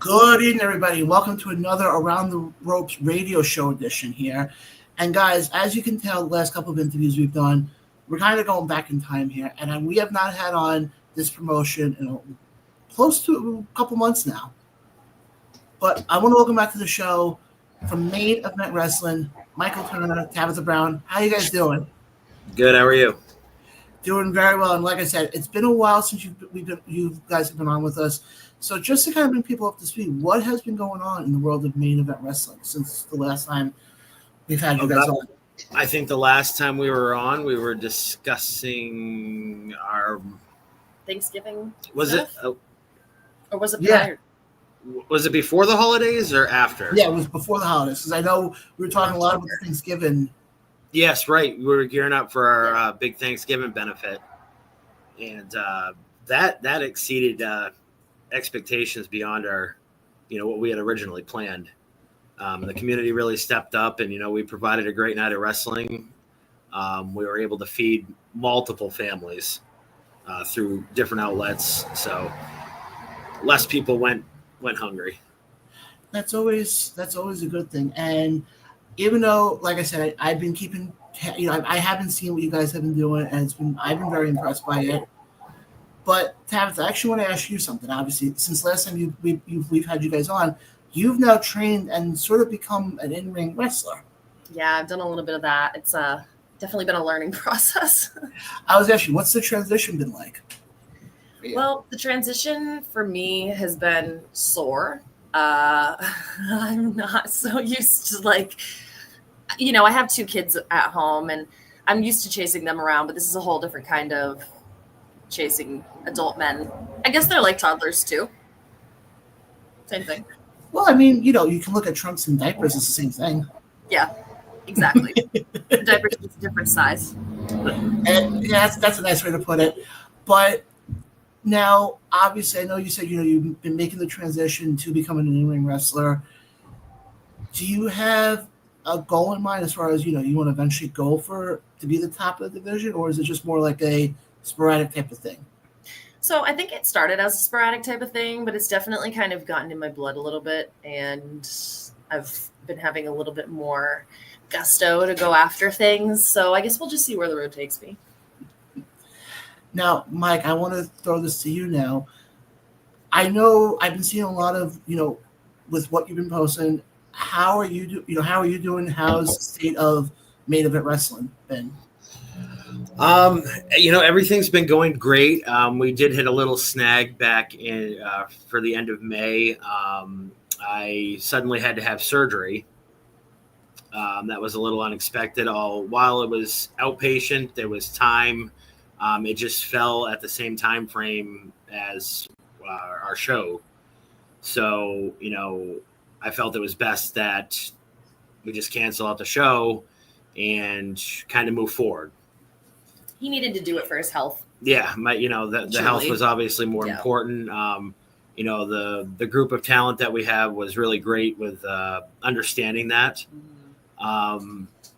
Good evening, everybody. Welcome to another Around the Ropes radio show edition here. And guys, as you can tell, the last couple of interviews we've done, we're kind of going back in time here. And we have not had on this promotion in close to a couple months now. But I want to welcome back to the show from Maine Event Wrestling, Michael Turner, Tabitha Brown. How you guys doing? Good. How are you? Doing very well. And like I said, it's been a while since you guys have been on with us. So just to kind of bring people up to speed, what has been going on in the world of Maine Event Wrestling since the last time we've had you guys on? I think the last time we were on, we were discussing our Thanksgiving. Was stuff? it? Or was it Yeah. prior? Was it before the holidays or after? Yeah, it was before the holidays because I know we were talking a lot about Thanksgiving. Yes, right. We were gearing up for our big Thanksgiving benefit, and that exceeded expectations beyond our, what we had originally planned. The community really stepped up, and we provided a great night of wrestling. We were able to feed multiple families through different outlets, so less people went hungry. That's always a good thing. And even though, like I said, I've been keeping, I haven't seen what you guys have been doing, and I've been very impressed by it. But Tabitha, I actually want to ask you something. Obviously, since last time we've had you guys on, you've now trained and sort of become an in-ring wrestler. Yeah, I've done a little bit of that. It's definitely been a learning process. I was asking, what's the transition been like? Well, the transition for me has been sore. I'm not so used to I have 2 kids at home, and I'm used to chasing them around, but this is a whole different kind of chasing adult men. I guess they're like toddlers too. Same thing. Well, I mean, you can look at trunks and diapers. It's the same thing. Yeah, exactly. The diaper's just a different size. And yeah, that's a nice way to put it. But now, obviously, I know you said you've been making the transition to becoming an in-ring wrestler. Do you have a goal in mind as far as you want to eventually go to be the top of the division, or is it just more like a sporadic type of thing? So I think it started as a sporadic type of thing, but it's definitely kind of gotten in my blood a little bit, and I've been having a little bit more gusto to go after things. So I guess we'll just see where the road takes me. Now, Mike, I want to throw this to you now. I know I've been seeing a lot of, with what you've been posting. How are you how are you doing? How's the state of Maine Event Wrestling been? Everything's been going great. We did hit a little snag back in for the end of May. I suddenly had to have surgery. That was a little unexpected. While it was outpatient, there was time. It just fell at the same time frame as our show. So, I felt it was best that we just cancel out the show and kind of move forward. He needed to do it for his health. Yeah, the health was obviously more important. The group of talent that we have was really great with understanding that.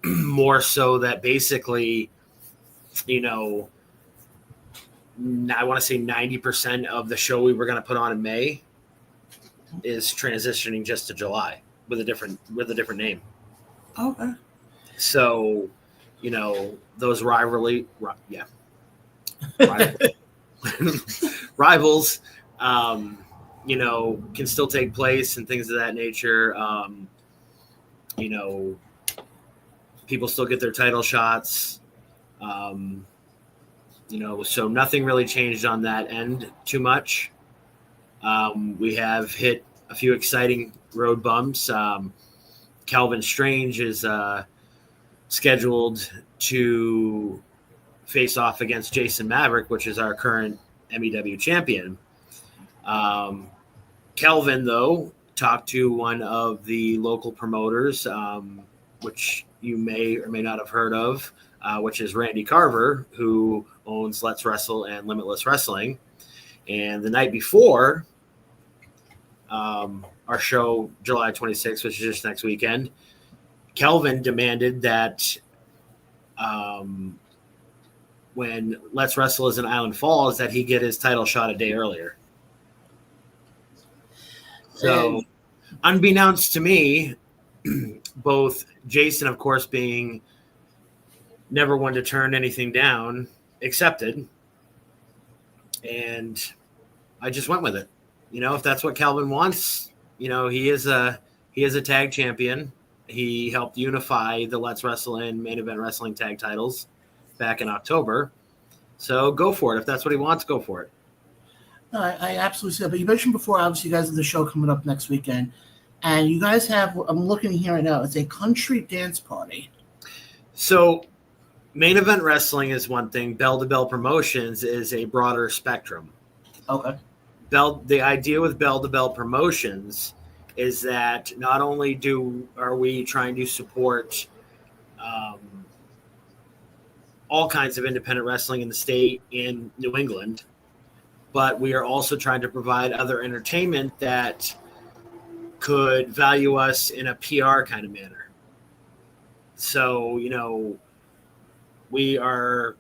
More so that basically, I want to say 90% of the show we were going to put on in May is transitioning just to July with a different name. Okay. So, those rivals, can still take place and things of that nature. People still get their title shots. So nothing really changed on that end too much. We have hit a few exciting road bumps. Calvin Strange is scheduled to face off against Jason Maverick, which is our current MEW champion. Calvin, though, talked to one of the local promoters, which you may or may not have heard of, which is Randy Carver, who owns Let's Wrestle and Limitless Wrestling. And the night before our show, July 26th, which is just next weekend, Kelvin demanded that when Let's Wrestle is in Island Falls, that he get his title shot a day earlier. So, unbeknownst to me, both Jason, of course, being never one to turn anything down, accepted. And I just went with it. If that's what Calvin wants, he is a tag champion. He helped unify the Let's Wrestle and Main Event Wrestling tag titles back in October. So go for it. If that's what he wants, go for it. No, I absolutely see that. But you mentioned before, obviously, you guys have the show coming up next weekend. And you guys have, I'm looking here right now, it's a country dance party. So Main Event Wrestling is one thing. Bell to Bell Promotions is a broader spectrum. Okay. The idea with Bell to Bell Promotions is that not only are we trying to support all kinds of independent wrestling in the state in New England, but we are also trying to provide other entertainment that could value us in a PR kind of manner. So, we are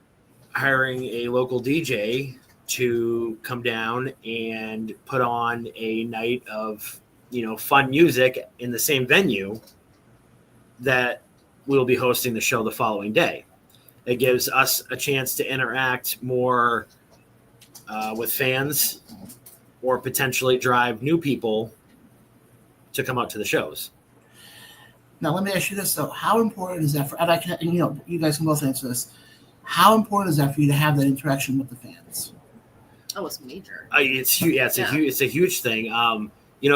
hiring a local DJ to come down and put on a night of, fun music in the same venue that we'll be hosting the show the following day. It gives us a chance to interact more with fans or potentially drive new people to come out to the shows. Now, let me ask you this, though. How important is that and I can, you guys can both answer this. How important is that for you to have that interaction with the fans? Oh, it's major. It's huge. Yeah, it's a huge thing.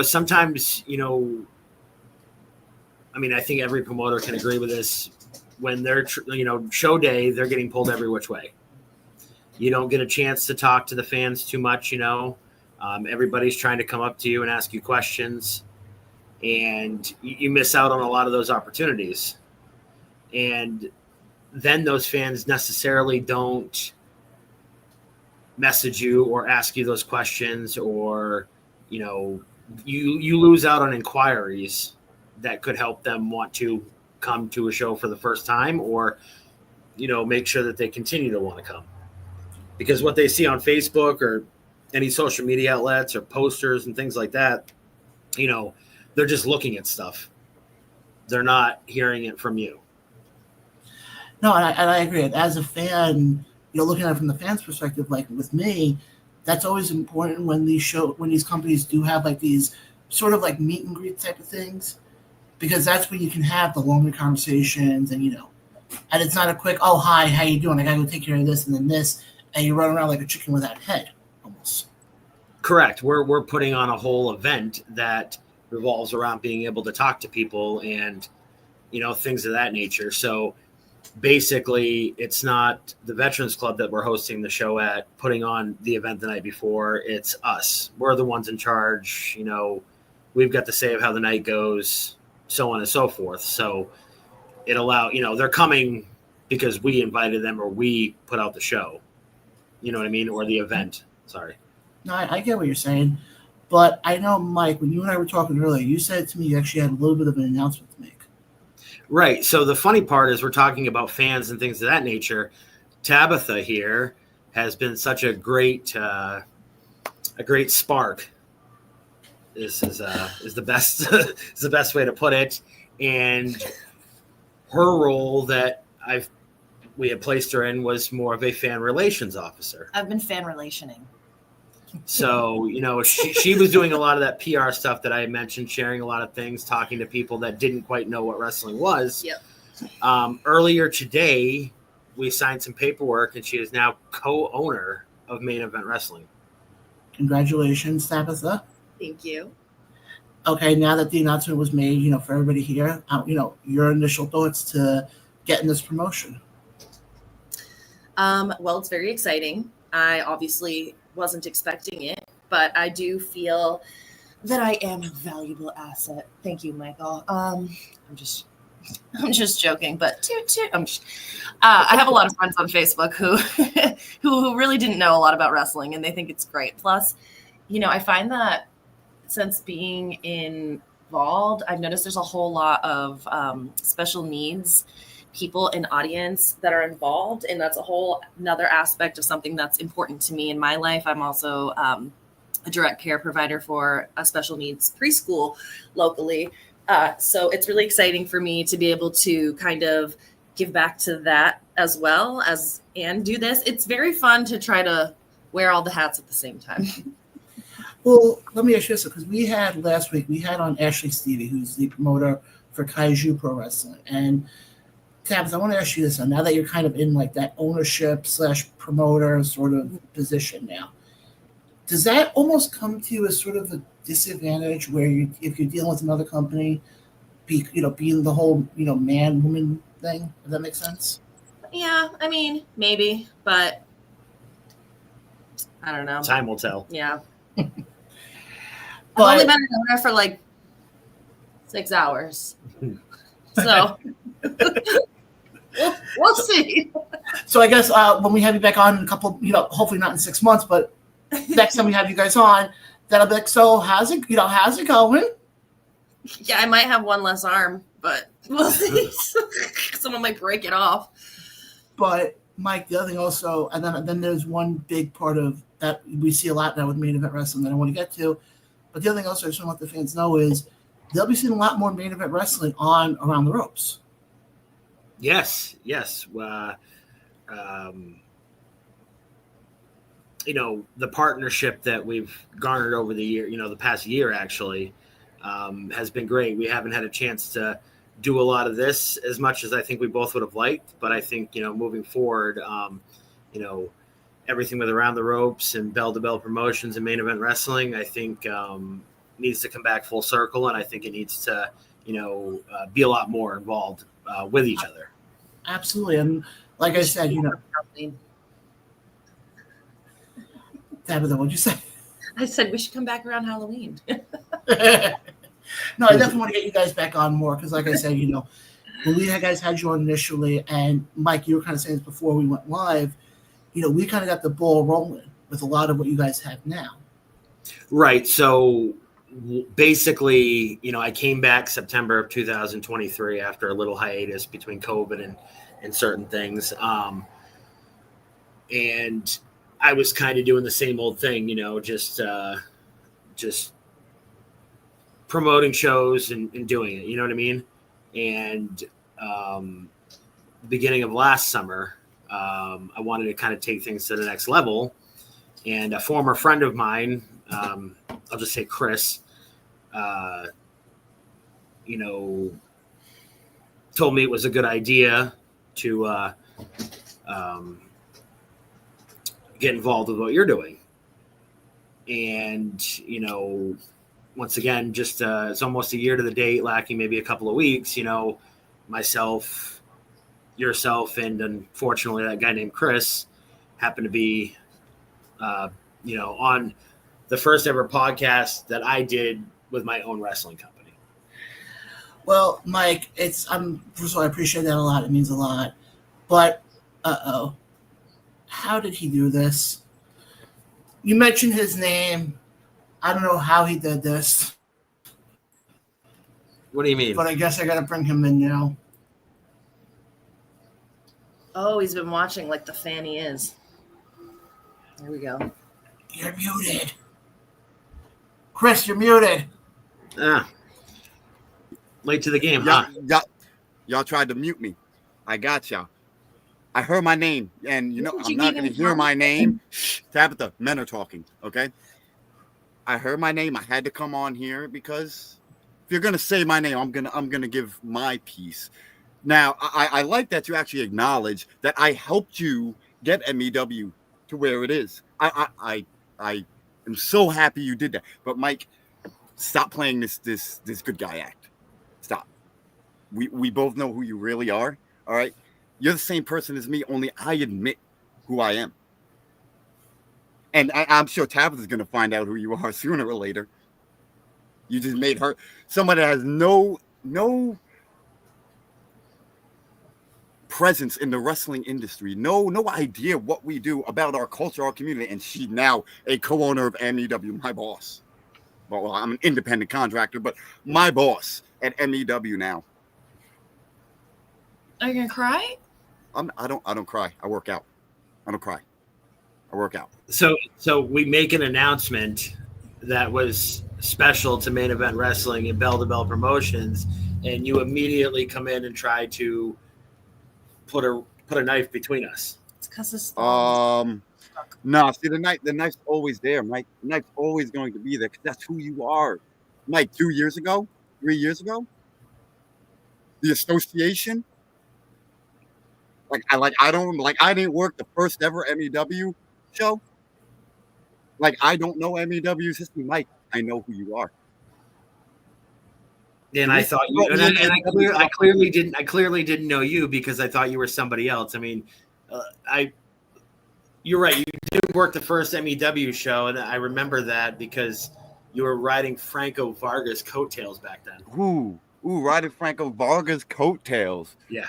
Sometimes, I think every promoter can agree with this. When they're, show day, they're getting pulled every which way. You don't get a chance to talk to the fans too much, Everybody's trying to come up to you and ask you questions, and you miss out on a lot of those opportunities. And then those fans necessarily don't message you or ask you those questions, or, you lose out on inquiries that could help them want to come to a show for the first time, or, make sure that they continue to want to come. Because what they see on Facebook or any social media outlets or posters and things like that, they're just looking at stuff. They're not hearing it from you. No, and I agree. As a fan, looking at it from the fans' perspective, like with me, that's always important when these companies do have like these sort of like meet and greet type of things, because that's when you can have the longer conversations and and it's not a quick, oh, hi, how you doing? I gotta go take care of this and then this, and you run around like a chicken without a head, almost. Correct. We're putting on a whole event that revolves around being able to talk to people and, things of that nature. So basically, it's not the Veterans Club that we're hosting the show at, putting on the event the night before. It's us. We're the ones in charge. We've got the say of how the night goes, so on and so forth. So it they're coming because we invited them or we put out the show. You know what I mean? Or the event. Sorry. No, I get what you're saying. But I know, Mike, when you and I were talking earlier, you said to me you actually had a little bit of an announcement to make. Right. So the funny part is we're talking about fans and things of that nature. Tabitha here has been such a great spark. This is the best is the best way to put it. And her role that we had placed her in was more of a fan relations officer. I've been fan relationing. So, she was doing a lot of that PR stuff that I mentioned, sharing a lot of things, talking to people that didn't quite know what wrestling was. Yep. Earlier today, we signed some paperwork, and she is now co-owner of Maine Event Wrestling. Congratulations, Tabitha. Thank you. Okay, now that the announcement was made, for everybody here, your initial thoughts to getting this promotion. Well, it's very exciting. I obviously wasn't expecting it, but I do feel that I am a valuable asset. Thank you, Michael. I'm just joking, but I have a lot of friends on Facebook who really didn't know a lot about wrestling, and they think it's great. Plus, I find that since being involved, I've noticed there's a whole lot of special needs people in audience that are involved, and that's a whole another aspect of something that's important to me in my life. I'm also a direct care provider for a special needs preschool locally. So it's really exciting for me to be able to kind of give back to that as well as and do this. It's very fun to try to wear all the hats at the same time. Well, let me ask you this, because last week we had on Ashley Stevie, who's the promoter for Kaiju Pro Wrestling. And Tabitha, I want to ask you this now that you're kind of in like that ownership / promoter sort of position now. Does that almost come to you as sort of a disadvantage where if you're dealing with another company, being the whole, man, woman thing? Does that make sense? Yeah, I mean, maybe, but I don't know. Time will tell. Yeah. I've only been an owner for like 6 hours. So we'll see. So I guess when we have you back on in a couple, hopefully not in 6 months, but next time we have you guys on, that'll be like, so how's it going? Yeah, I might have one less arm, but we'll see. Someone might break it off. But Mike, the other thing also, and then there's one big part of that we see a lot now with Maine Event Wrestling that I want to get to. But the other thing also I just want to let the fans know is they'll be seeing a lot more Maine Event Wrestling on Around the Ropes. Yes. The partnership that we've garnered over the year, the past year actually, has been great. We haven't had a chance to do a lot of this as much as I think we both would have liked, but I think, moving forward, everything with Around the Ropes and Bell to Bell Promotions and Maine Event Wrestling, I think needs to come back full circle, and I think it needs to, be a lot more involved with each other. Absolutely, and like I said, Tabitha, what'd you say? I said we should come back around Halloween. No, I definitely want to get you guys back on more because, like I said, when we guys had you on initially, and Mike, you were kind of saying this before we went live, we kind of got the ball rolling with a lot of what you guys have now. Right. So basically, I came back September of 2023 after a little hiatus between COVID and certain things. And I was kind of doing the same old thing, just promoting shows and doing it, you know what I mean? And beginning of last summer, I wanted to kind of take things to the next level. And a former friend of mine, I'll just say Chris, told me it was a good idea to get involved with what you're doing. And, once again, just it's almost a year to the date, lacking maybe a couple of weeks, myself, yourself, and unfortunately that guy named Chris happened to be, on the first ever podcast that I did with my own wrestling company. Well, Mike, first of all, I appreciate that a lot. It means a lot. But, how did he do this? You mentioned his name. I don't know how he did this. What do you mean? But I guess I got to bring him in now. Oh, he's been watching like the fan he is. There we go. You're muted. Chris, you're muted. Late to the game, huh? Y'all tried to mute me. I got y'all. I heard my name, and I'm not going to hear my name. Tabitha, men are talking, okay? I heard my name. I had to come on here because if you're going to say my name, I'm gonna give my piece. Now, I like that you actually acknowledge that I helped you get MEW to where it is. I am so happy you did that. But Mike, stop playing this good guy act. Stop. We both know who you really are. All right. You're the same person as me, only I admit who I am. And I'm sure Tabitha's going to find out who you are sooner or later. You just made her somebody that has no presence in the wrestling industry, no idea what we do about our culture, our community, and she's now a co-owner of MEW, my boss. Well, I'm an independent contractor, but my boss at MEW now. Are you gonna cry? I don't cry. I work out. I don't cry. I work out. So we make an announcement that was special to Maine Event Wrestling and Bell to Bell Promotions, and you immediately come in and try to put a knife between us. It's because it's no, see, the knife's always there, Mike. The knife's always going to be there because that's who you are. Mike, 3 years ago, the association, I didn't work the first ever MEW show. Like, I don't know MEW's history, Mike. I know who you are. And I thought you, and I clearly didn't know you because I thought you were somebody else. I mean, you're right. You did work the first MEW show, and I remember that because you were riding Franco Vargas' coattails back then. Ooh, riding Franco Vargas' coattails. Yeah.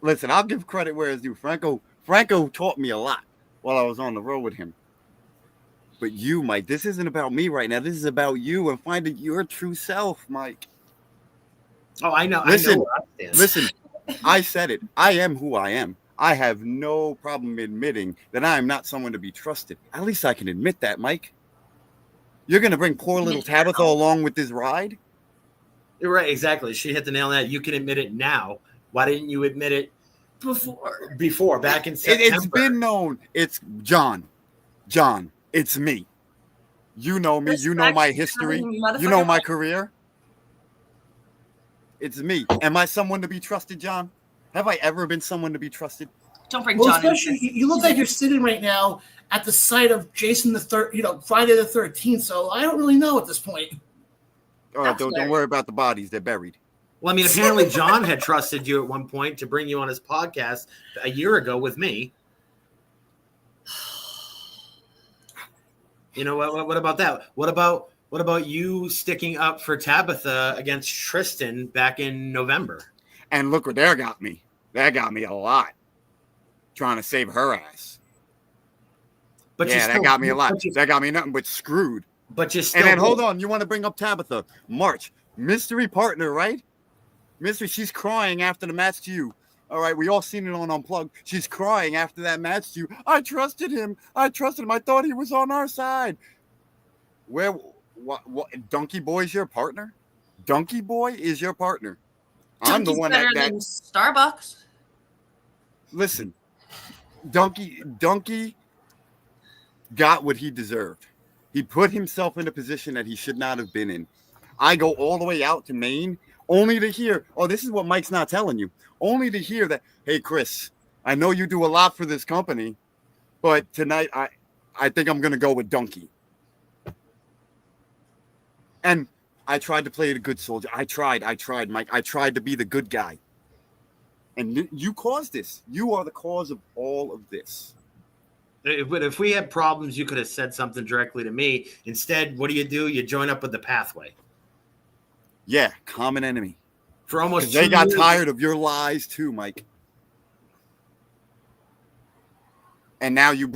Listen, I'll give credit where it's due. Franco taught me a lot while I was on the road with him. But you, Mike, this isn't about me right now. This is about you and finding your true self, Mike. Oh, I know. Listen, I said it. I am who I am. I have no problem admitting that I am not someone to be trusted. At least I can admit that, Mike. You're going to bring poor little Tabitha along with this ride? You're right, exactly. She hit the nail on that. You can admit it now. Why didn't you admit it before back in September? It's been known. It's John, it's me. You know me. You know my history. You know my career. It's me. Am I someone to be trusted, John? Have I ever been someone to be trusted? Don't bring John in. You look like you're sitting right now at the site of Jason the Third, Friday the 13th. So I don't really know at this point. All right, don't worry about the bodies; they're buried. Well, I mean, apparently John had trusted you at one point to bring you on his podcast a year ago with me. You know what about that? What about you sticking up for Tabitha against Tristan back in November? And look what that got me. That got me a lot. Trying to save her ass. But yeah, that got me a lot. That got me nothing but screwed. But you still. And then hold on, you want to bring up Tabitha? March, mystery partner, right? Mystery. She's crying after the match to you. All right, we all seen it on Unplugged. She's crying after that match to you. I trusted him. I thought he was on our side. What? Donkey Boy is your partner? Donkey Boy is your partner. I'm the one that Starbucks. Listen, Donkey got what he deserved. He put himself in a position that he should not have been in. I go all the way out to Maine only to hear, oh, this is what Mike's not telling you. Only to hear that, hey, Chris, I know you do a lot for this company, but tonight I think I'm going to go with Donkey. And I tried to play the good soldier. I tried, Mike. I tried to be the good guy. And you caused this. You are the cause of all of this. But if we had problems, you could have said something directly to me. Instead, what do? You join up with the Pathway. Yeah, common enemy. For almost 2 they got years. Tired of your lies too, Mike. And now you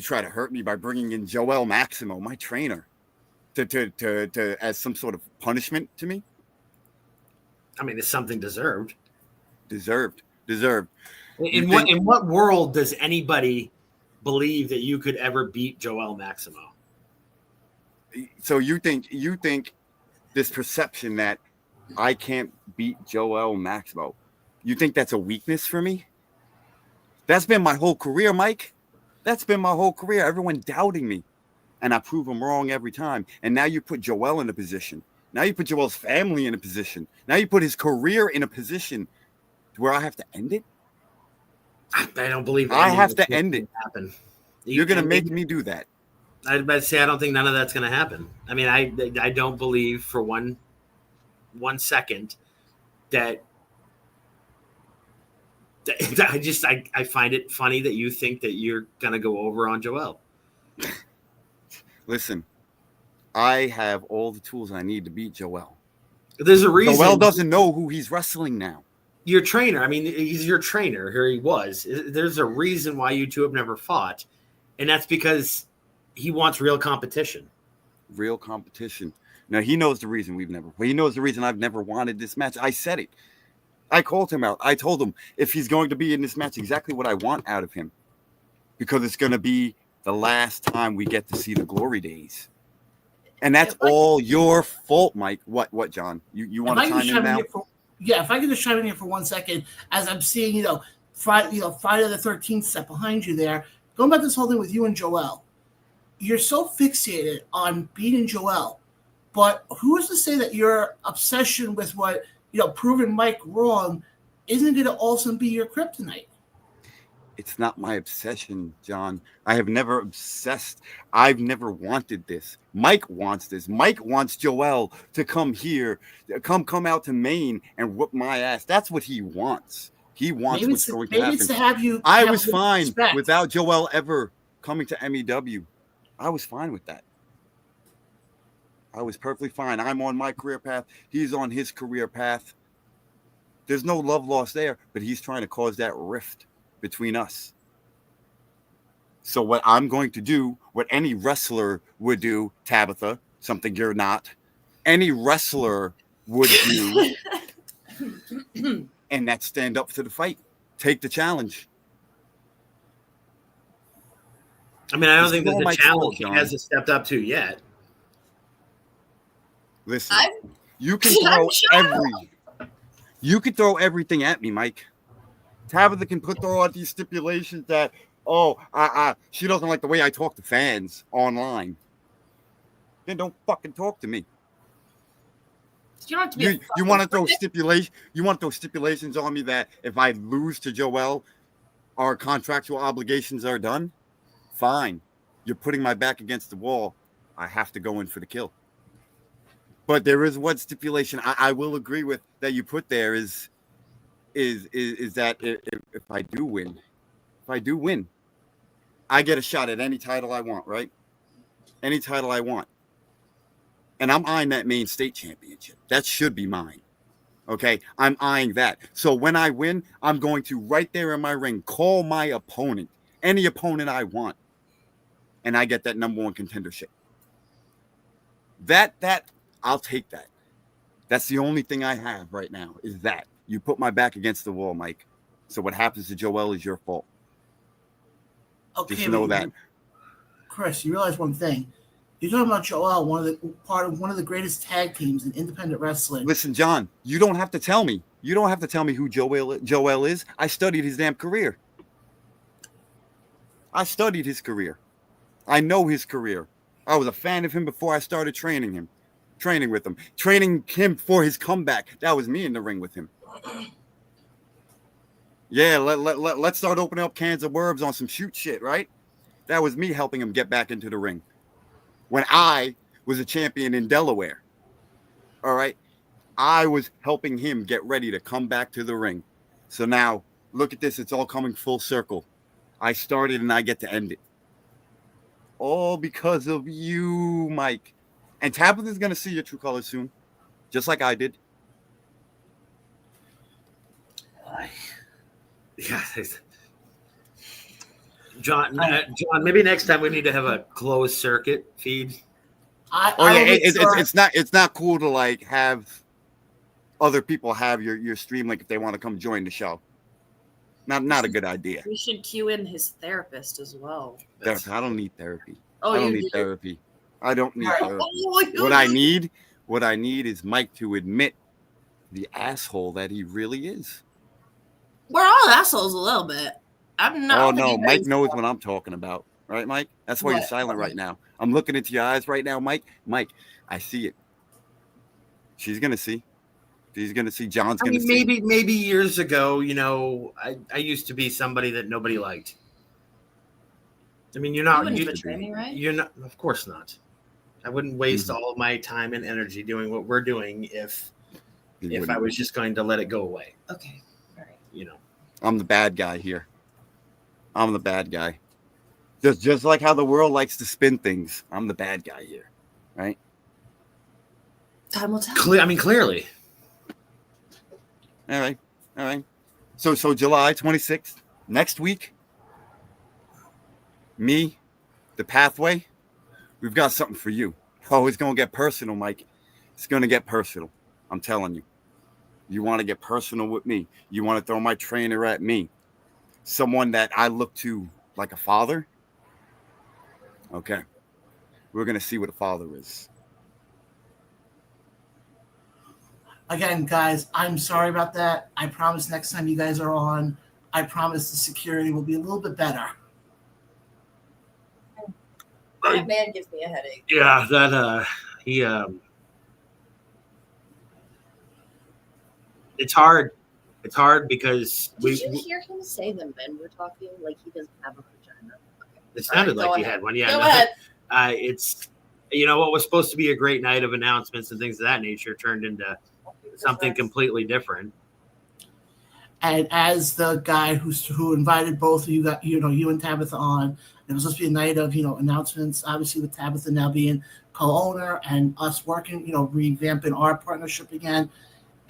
try to hurt me by bringing in Joel Maximo, my trainer, to as some sort of punishment to me. I mean, it's something deserved. Deserved. In what world does anybody believe that you could ever beat Joel Maximo? So you think this perception that I can't beat Joel Maximo, you think that's a weakness for me? That's been my whole career, Mike. That's been my whole career. Everyone doubting me. And I prove them wrong every time. And now you put Joel in a position. Now you put Joel's family in a position. Now you put his career in a position where I have to end it. I don't believe I have to end it. Happen. You're going to make me do that. I'd about to say I don't think none of that's going to happen. I mean, I don't believe for one second that I find it funny that you think that you're going to go over on Joel. Listen, I have all the tools I need to beat Joel. There's a reason. Joel doesn't know who he's wrestling now. Your trainer. I mean, he's your trainer. Here he was. There's a reason why you two have never fought. And that's because he wants real competition. Real competition. Now, he knows the reason he knows the reason I've never wanted this match. I said it. I called him out. I told him if he's going to be in this match, exactly what I want out of him. Because it's going to be the last time we get to see the glory days. And that's all your fault, Mike. What, John? You want to chime in now? If I could just chime in here for 1 second, as I'm seeing, Friday the 13th step behind you there. Going about this whole thing with you and Joel, you're so fixated on beating Joel, but who is to say that your obsession with what proving Mike wrong isn't going to also be your kryptonite? It's not my obsession, John. I have never obsessed. I've never wanted this. Mike wants this. Mike wants Joel to come here, come out to Maine and whoop my ass. That's what he wants. He wants what's going to happen. I was fine without Joel ever coming to MEW. I was fine with that. I was perfectly fine. I'm on my career path. He's on his career path. There's no love lost there, but he's trying to cause that rift between us. So what I'm going to do, what any wrestler would do, Tabitha, something you're not, any wrestler would do, and that's stand up to the fight. Take the challenge. I mean, I don't think there's a challenge he hasn't stepped up to yet. Listen, you can throw everything at me, Mike. Tabitha can throw out these stipulations that, she doesn't like the way I talk to fans online. Then don't fucking talk to me. You don't have to be you want to throw stipulations? You want to throw stipulations on me that if I lose to Joel, our contractual obligations are done? Fine. You're putting my back against the wall. I have to go in for the kill. But there is one stipulation I will agree with that you put there is that if I do win, I get a shot at any title I want, right? Any title I want. And I'm eyeing that Maine state championship. That should be mine. Okay? I'm eyeing that. So when I win, I'm going to right there in my ring call my opponent, any opponent I want, and I get that number one contendership. That I'll take that. That's the only thing I have right now is that. You put my back against the wall, Mike. So what happens to Joel is your fault. Okay, just know that. Chris, you realize one thing. You're talking about Joel, part of one of the greatest tag teams in independent wrestling. Listen, John, you don't have to tell me. You don't have to tell me who Joel is. I studied his damn career. I studied his career. I know his career. I was a fan of him before I started training with him, training him for his comeback. That was me in the ring with him. Yeah, let's start opening up cans of worms on some shoot shit, right? That was me helping him get back into the ring. When I was a champion in Delaware, all right? I was helping him get ready to come back to the ring. So now, look at this. It's all coming full circle. I started and I get to end it. All because of you, Mike. And Tabitha's going to see your true colors soon, just like I did. Yeah, John. Maybe next time we need to have a closed circuit feed. It's not cool to like have other people have your stream link if they want to come join the show. Not a good idea. We should cue in his therapist as well. I don't need therapy. Oh, I don't need therapy. I don't need therapy. What I need is Mike to admit the asshole that he really is. We're all assholes a little bit. I'm not. Oh no, Mike knows what I'm talking about, right, Mike? That's why you're silent right now. I'm looking into your eyes right now, Mike. Mike, I see it. She's gonna see. She's gonna see. John's gonna see. Maybe years ago, I used to be somebody that nobody liked. I mean, you're not. You betray me, right? You're not. Of course not. I wouldn't waste all of my time and energy doing what we're doing if I was just going to let it go away. Okay. All right. I'm the bad guy here. I'm the bad guy. Just like how the world likes to spin things. I'm the bad guy here, right? Time will tell. Clearly. All right. So July 26th, next week, me, the Pathway, we've got something for you. Oh, it's going to get personal, Mike. It's going to get personal. I'm telling you. You want to get personal with me. You want to throw my trainer at me. Someone that I look to like a father. Okay. We're going to see what a father is. Again, guys, I'm sorry about that. I promise next time you guys are on, I promise the security will be a little bit better. That man gives me a headache. Yeah, that he it's hard. It's hard because Did you hear him say the men were talking like he doesn't have a vagina? Okay. It sounded like he had one. Yeah, go ahead. It's what was supposed to be a great night of announcements and things of that nature turned into something completely different. And as the guy who invited both of you, you and Tabitha on, it was supposed to be a night of announcements. Obviously, with Tabitha now being co-owner and us working, revamping our partnership again.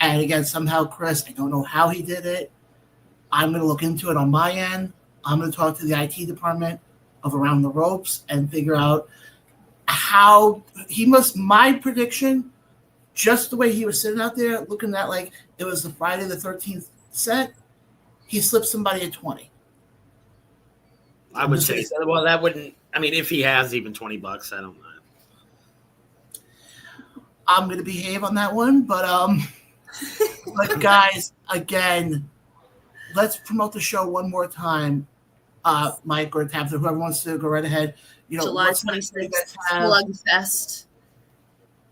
And again, somehow Chris, I don't know how he did it. I'm going to look into it on my end. I'm going to talk to the IT department of Around the Ropes and figure out how he must. My prediction, just the way he was sitting out there looking at like it was the Friday the 13th set, he slipped somebody at 20. I would say, well, that wouldn't. I mean, if he has even $20, I don't know. I'm going to behave on that one, but but guys, again, let's promote the show one more time. Mike or Tabitha, whoever wants to go right ahead. July 26th, Slugfest,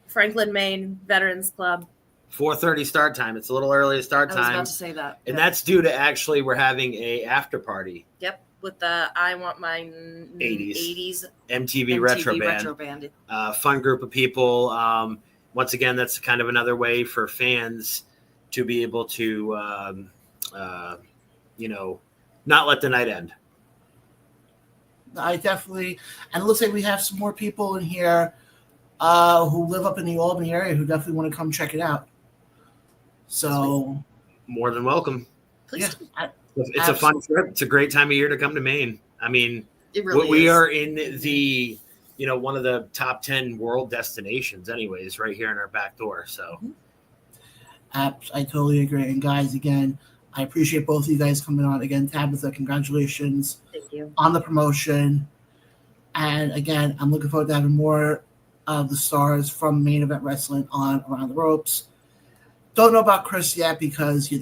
Franklin, Maine Veterans Club. 4:30 start time. It's a little early start time. I was about to say that. And that's due to actually we're having a after party. Yep, with the I Want My 80s MTV Retro Band. Fun group of people. Once again, that's kind of another way for fans to be able to, not let the night end. I definitely, and it looks like we have some more people in here who live up in the Albany area who definitely want to come check it out. So, more than welcome. Please. Yeah, it's a fun trip. It's a great time of year to come to Maine. I mean, it really we is. are in the, one of the top 10 world destinations anyways, right here in our back door. So I totally agree. And guys, again, I appreciate both of you guys coming on. Again, Tabitha, congratulations. Thank you. On the promotion. And again, I'm looking forward to having more of the stars from Maine Event Wrestling on Around the Ropes. Don't know about Chris yet because,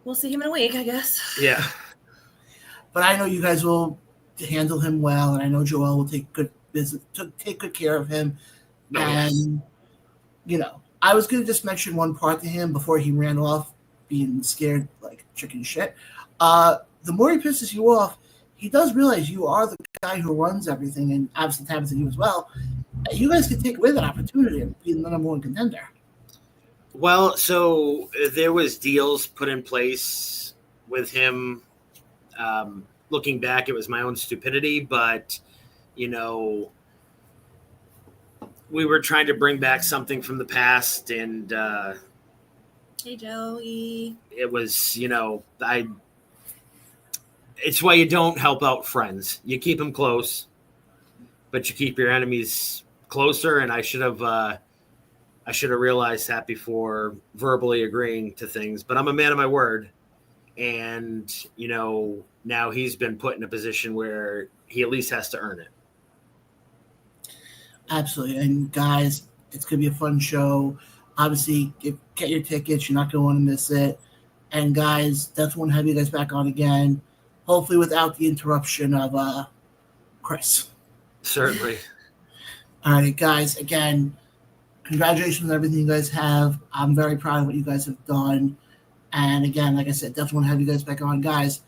We'll see him in a week, I guess. Yeah. But I know you guys will handle him well, and I know Joel will take good care of him. Oh, and, I was going to just mention one part to him before he ran off being scared like chicken shit. The more he pisses you off, he does realize you are the guy who runs everything, and obviously Tabitha, you as well. You guys could take away that opportunity and be the number one contender. Well, so there was deals put in place with him. Looking back, it was my own stupidity, but, we were trying to bring back something from the past, and hey, Joey. It was, it's why you don't help out friends. You keep them close, but you keep your enemies closer, and I should have realized that before verbally agreeing to things, but I'm a man of my word. And, now he's been put in a position where he at least has to earn it. Absolutely. And guys, it's going to be a fun show. Obviously, get your tickets. You're not going to want to miss it. And guys, definitely want to have you guys back on again. Hopefully without the interruption of Chris. Certainly. All right, guys. Again, congratulations on everything you guys have. I'm very proud of what you guys have done. And again, like I said, definitely want to have you guys back on. Guys,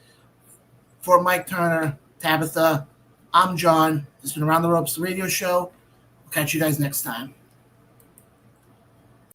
for Mike Turner, Tabitha, I'm John. This has been Around the Ropes, the radio show. We'll catch you guys next time.